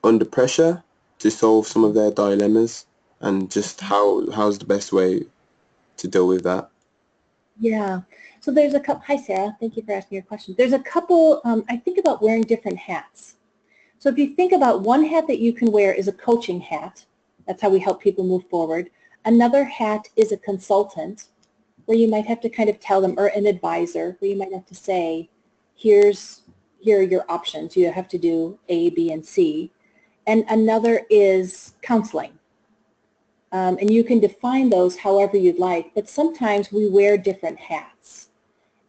under pressure to solve some of their dilemmas, and just how's the best way to deal with that? Yeah. So there's a couple. Hi, Sarah. Thank you for asking your question. There's a couple. I think about wearing different hats. So if you think about one hat that you can wear is a coaching hat. That's how we help people move forward. Another hat is a consultant, where you might have to kind of tell them, or an advisor, where you might have to say, here are your options. You have to do A, B, and C. And another is counseling. And you can define those however you'd like, but sometimes we wear different hats.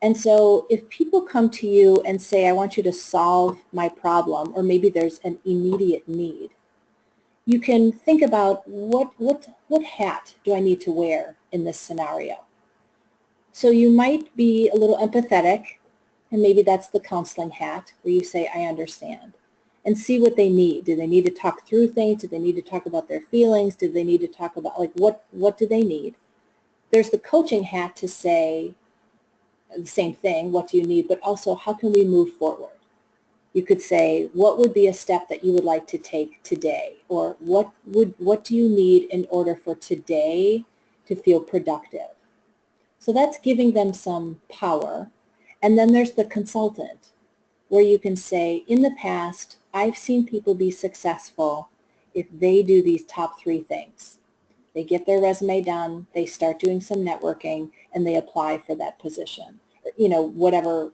And so if people come to you and say, I want you to solve my problem, or maybe there's an immediate need, you can think about what hat do I need to wear in this scenario? So you might be a little empathetic, and maybe that's the counseling hat, where you say, I understand, and see what they need. Do they need to talk through things? Do they need to talk about their feelings? Do they need to talk about, like, what do they need? There's the coaching hat to say the same thing, what do you need, but also how can we move forward? You could say, what would be a step that you would like to take today? Or what do you need in order for today to feel productive? So that's giving them some power. And then there's the consultant, where you can say, in the past, I've seen people be successful if they do these top 3 things. They get their resume done, they start doing some networking, and they apply for that position. You know, whatever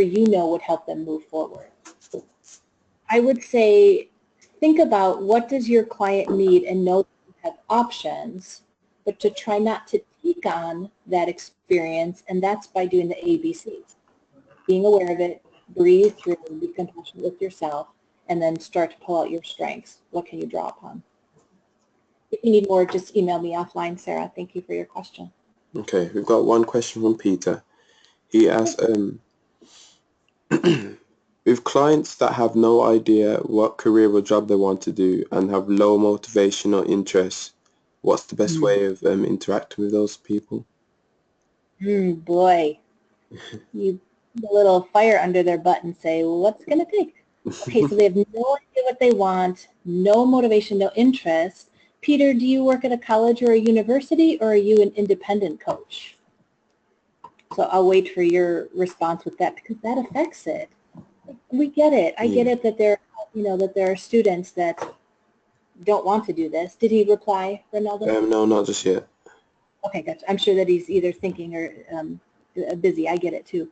you know would help them move forward. I would say, think about what does your client need and know that you have options, but to try not to take on that experience, and that's by doing the ABCs. Being aware of it, breathe through, be compassionate with yourself, and then start to pull out your strengths. What can you draw upon? If you need more, just email me offline, Sarah. Thank you for your question. Okay, we've got one question from Peter. He asked, With clients that have no idea what career or job they want to do and have low motivation or interest, what's the best way of interacting with those people? Boy, you put a little fire under their butt and say, well, what's it going to take? Okay, so they have no idea what they want, no motivation, no interest. Peter, do you work at a college or a university, or are you an independent coach? So I'll wait for your response with that, because that affects it. We get it. I get it that there, that there are students that don't want to do this. Did he reply, Ronaldo? No, not just yet. Okay, gotcha. I'm sure that he's either thinking or busy. I get it too.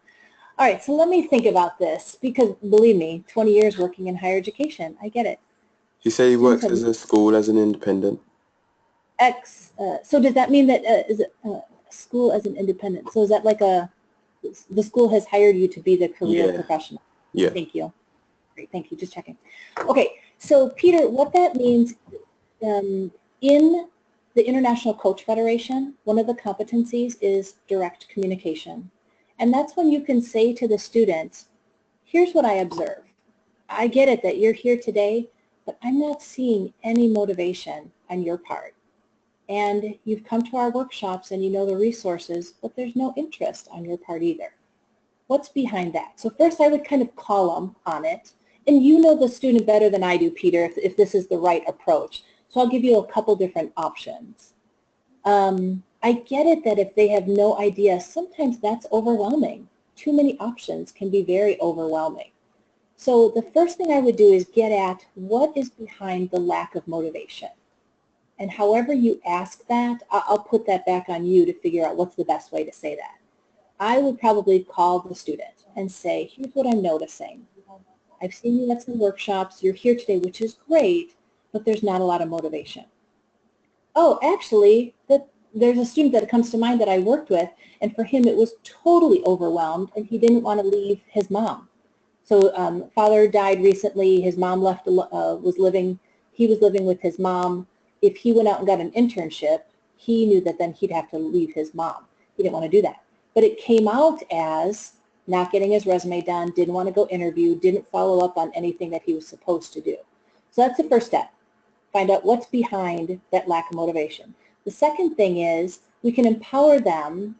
All right, so let me think about this, because believe me, 20 years working in higher education, I get it. You say he works as a school as an independent? So does that mean that is it school as an independent? So is that like the school has hired you to be the career professional? Yeah. Thank you. Great, thank you. Just checking. Okay, so Peter, what that means in the International Coach Federation, one of the competencies is direct communication. And that's when you can say to the students, here's what I observe. I get it that you're here today, but I'm not seeing any motivation on your part. And you've come to our workshops and you know the resources, but there's no interest on your part either. What's behind that? So first I would kind of call them on it. And you know the student better than I do, Peter, if this is the right approach. So I'll give you a couple different options. I get it that if they have no idea, sometimes that's overwhelming. Too many options can be very overwhelming. So the first thing I would do is get at what is behind the lack of motivation. And however you ask that, I'll put that back on you to figure out what's the best way to say that. I would probably call the student and say, here's what I'm noticing. I've seen you at some workshops. You're here today, which is great, but there's not a lot of motivation. Oh, actually, there's a student that comes to mind that I worked with, and for him it was totally overwhelmed, and he didn't want to leave his mom. So father died recently. His mom he was living with his mom. If he went out and got an internship, he knew that then he'd have to leave his mom. He didn't want to do that. But it came out as not getting his resume done, didn't want to go interview, didn't follow up on anything that he was supposed to do. So that's the first step. Find out what's behind that lack of motivation. The second thing is we can empower them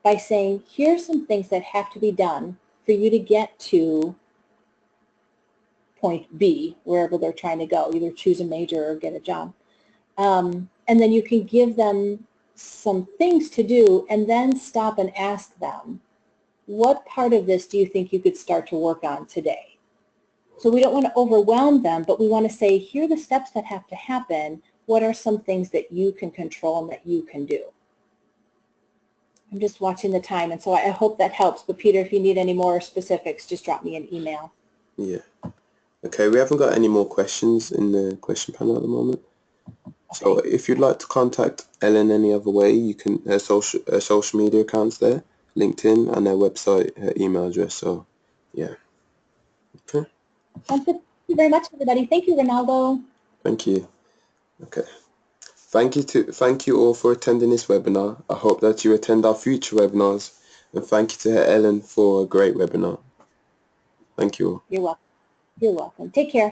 by saying, here's some things that have to be done for you to get to point B, wherever they're trying to go, either choose a major or get a job. And then you can give them some things to do and then stop and ask them, what part of this do you think you could start to work on today? So we don't want to overwhelm them, but we want to say, here are the steps that have to happen. What are some things that you can control and that you can do? I'm just watching the time, and so I hope that helps. But Peter, if you need any more specifics, just drop me an email. Yeah. Okay, we haven't got any more questions in the question panel at the moment. Okay. So if you'd like to contact Ellen any other way, you can, her social media accounts there, LinkedIn, and their website, her email address. So, yeah. Okay. Thank you very much, everybody. Thank you, Ronaldo. Thank you. Okay. Thank you all for attending this webinar. I hope that you attend our future webinars, and thank you to her Ellen for a great webinar. Thank you all. You're welcome. You're welcome. Take care.